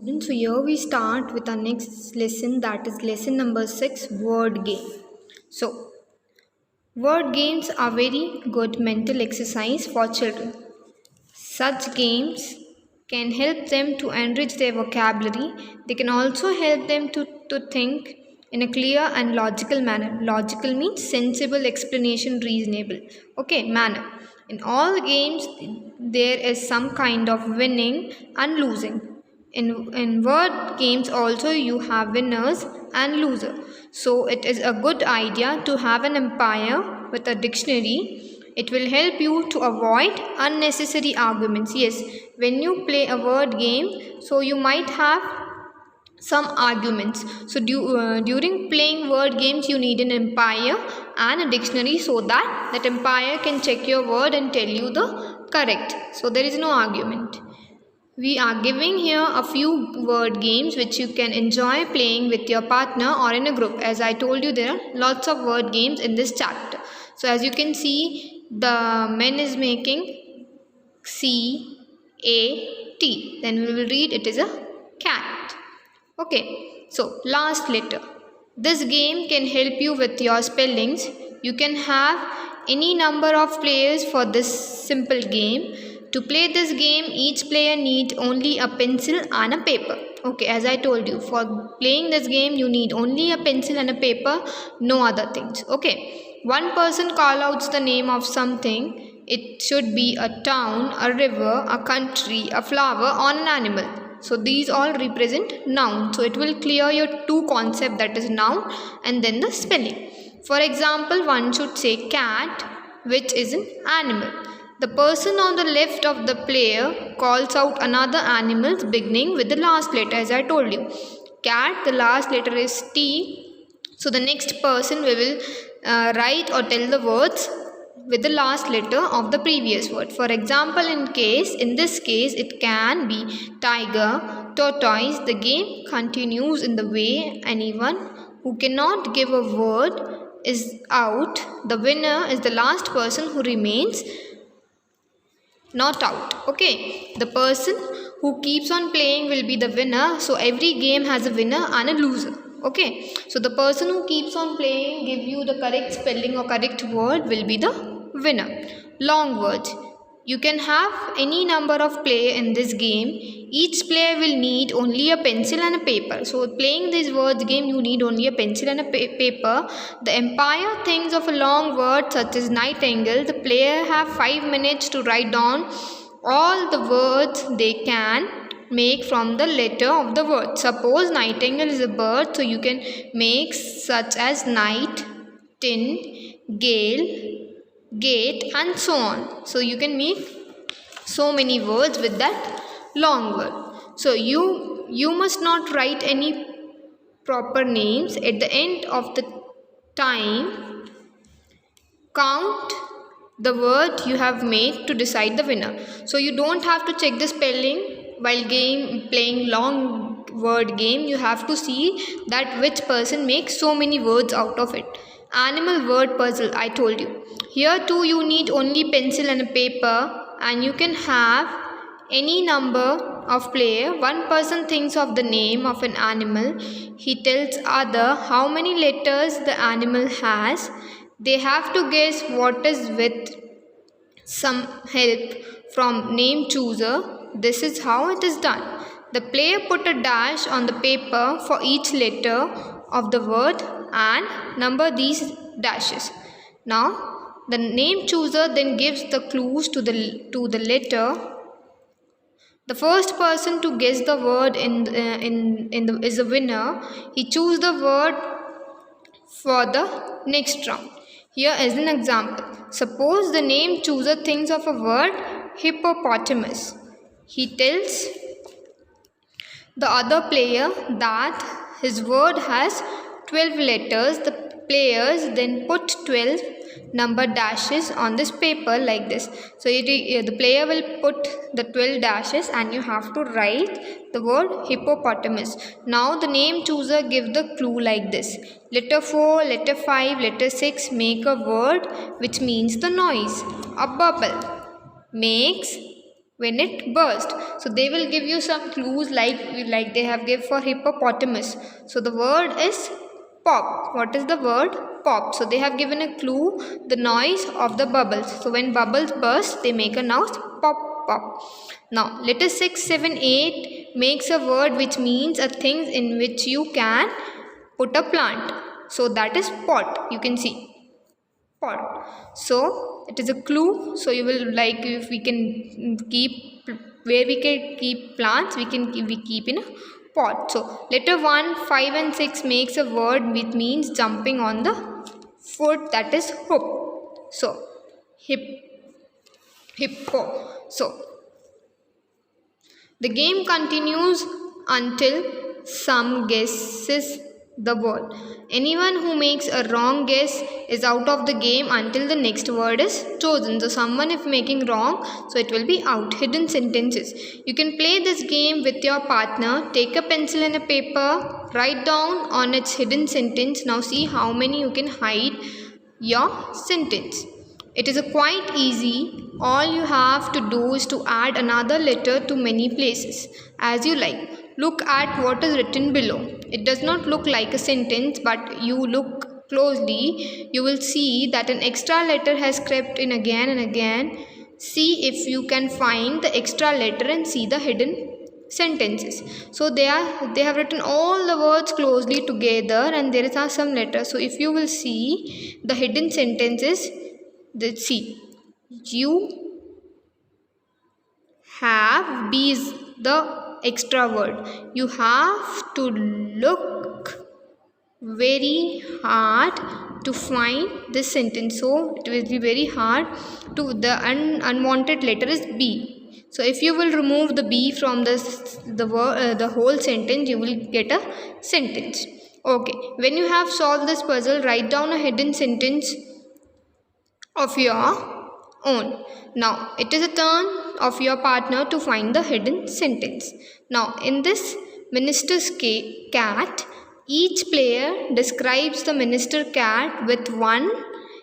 So here we start with our next lesson, that is lesson number 6, word game. So word games are very good mental exercise for children. Such games can help them to enrich their vocabulary. They can also help them to think in a clear and logical manner. Logical means sensible explanation, reasonable. Okay, manner. In all games, there is some kind of winning and losing. In word games also you have winners and loser. So it is a good idea to have an umpire with a dictionary. It will help you to avoid unnecessary arguments. Yes, when you play a word game, so you might have some arguments. So during playing word games, you need an umpire and a dictionary so that umpire can check your word and tell you the correct. So there is no argument. We are giving here a few word games which you can enjoy playing with your partner or in a group. As I told you, there are lots of word games in this chapter. So as you can see, the man is making C-A-T. Then we will read it is a cat. Okay, so last letter. This game can help you with your spellings. You can have any number of players for this simple game. To play this game, each player needs only a pencil and a paper. Okay, as I told you, for playing this game, you need only a pencil and a paper, no other things. Okay, one person call out the name of something. It should be a town, a river, a country, a flower, or an animal. So these all represent noun. So it will clear your two concepts, that is noun and then the spelling. For example, one should say cat, which is an animal. The person on the left of the player calls out another animal beginning with the last letter, as I told you. Cat, the last letter is T. So the next person we will write or tell the words with the last letter of the previous word. For example, in this case, it can be tiger, tortoise. The game continues in the way anyone who cannot give a word is out. The winner is the last person who remains not out. Okay, the person who keeps on playing will be the winner. So every game has a winner and a loser. Okay, so the person who keeps on playing, give you the correct spelling or correct word, will be the winner. Long words. You can have any number of players in this game. Each player will need only a pencil and a paper. So playing this words game, you need only a pencil and a paper. The umpire thinks of a long word such as nightingale. The player have 5 minutes to write down all the words they can make from the letter of the word. Suppose nightingale is a bird, so you can make such as night, tin, gale, gate, and so on. So you can make so many words with that long word. So you must not write any proper names. At the end of the time, count the word you have made to decide the winner. So you don't have to check the spelling while playing long word game. You have to see that which person makes so many words out of it. Animal word puzzle, I told you. Here too you need only pencil and a paper, and you can have any number of player. One person thinks of the name of an animal. He tells other how many letters the animal has. They have to guess what is with some help from name chooser. This is how it is done. The player put a dash on the paper for each letter of the word and number these dashes. Now the name chooser then gives the clues to the letter. The first person to guess the word is a winner. He chooses the word for the next round. Here is an example. Suppose the name chooser thinks of a word hippopotamus. He tells the other player that his word has 12 letters. The players then put 12 number dashes on this paper like this. So the player will put the 12 dashes and you have to write the word hippopotamus. Now the name chooser give the clue like this. Letter 4, letter 5, letter 6 make a word which means the noise. A bubble makes when it burst. So they will give you some clues like they have give for hippopotamus. So the word is pop. What is the word? Pop. So they have given a clue, the noise of the bubbles. So when bubbles burst, they make a noise pop pop. Now letter 6, 7, 8 makes a word which means a thing in which you can put a plant. So that is pot. You can see pot. So it is a clue. So you will like, if we can keep, where we can keep plants, we keep in a pot. So letter 1, 5 and 6 makes a word which means jumping on the foot, that is hoop. So hippo. So the game continues until some guesses the word. Anyone who makes a wrong guess is out of the game until the next word is chosen. So someone if making wrong, so it will be out. Hidden sentences. You can play this game with your partner. Take a pencil and a paper. Write down on its hidden sentence. Now see how many you can hide your sentence. It is quite easy. All you have to do is to add another letter to many places as you like. Look at what is written below. It does not look like a sentence, but you look closely, you will see that an extra letter has crept in again and again. See if you can find the extra letter and see the hidden sentences. So they have written all the words closely together and there is some letter. So if you will see the hidden sentences, see, you have bees, the extra word. You have to look very hard to find this sentence. So it will be very hard to, the unwanted letter is B. So if you will remove the B from the whole sentence, you will get a sentence. Okay, when you have solved this puzzle, write down a hidden sentence of your own. Now it is a turn of your partner to find the hidden sentence. Now in this minister's cat, each player describes the minister cat with one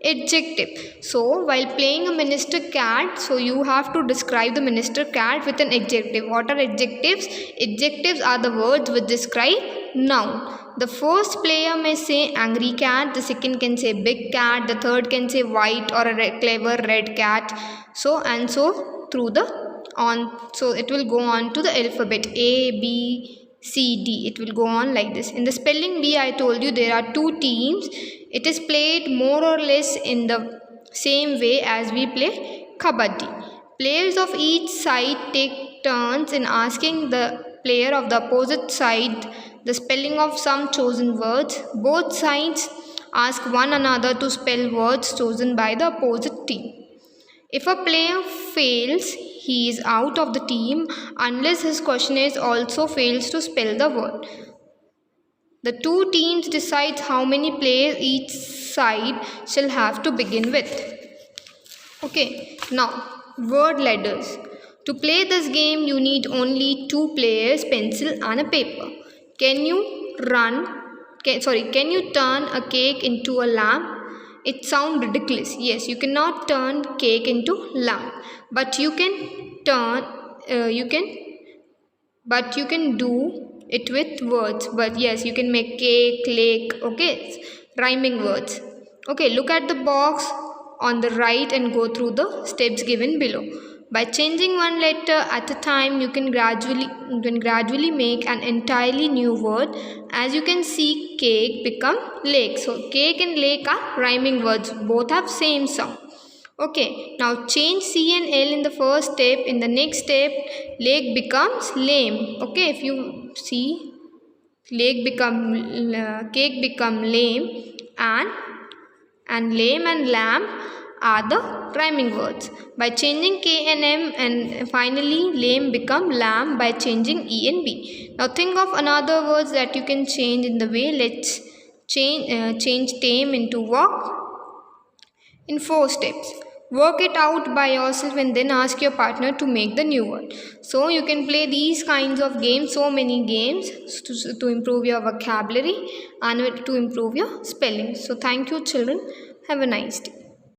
adjective. So while playing a minister cat, so you have to describe the minister cat with an adjective. What are adjectives? Adjectives are the words which describe noun. The first player may say angry cat, the second can say big cat, the third can say white or a clever red cat, so and so through the on. So it will go on to the alphabet A, B, C, D. It will go on like this. In the spelling bee, I told you there are two teams. It is played more or less in the same way as we play kabaddi. Players of each side take turns in asking the player of the opposite side the spelling of some chosen words. Both sides ask one another to spell words chosen by the opposite team. If a player fails, he is out of the team unless his questionnaire also fails to spell the word. The two teams decide how many players each side shall have to begin with. Okay, now word ladders. To play this game, you need only two players, pencil and a paper. Can you turn a cake into a lamb? It sounds ridiculous. Yes, you cannot turn cake into lamb, but you can do it with words. But yes, you can make cake, lake. Okay, rhyming words. Okay, look at the box on the right and go through the steps given below. By changing one letter at a time, you can gradually make an entirely new word. As you can see, cake become lake. So cake and lake are rhyming words. Both have same sound. Okay, now change C and L in the first step. In the next step, lake becomes lame. Okay, if you see, cake become lame, and lame and lamb are the rhyming words. By changing K and M, and finally lame become lamb by changing E and B. Now think of another words that you can change in the way. Let's change tame into walk in 4 steps. Work it out by yourself and then ask your partner to make the new word. So you can play these kinds of games, so many games to improve your vocabulary and to improve your spelling. So thank you children. Have a nice day.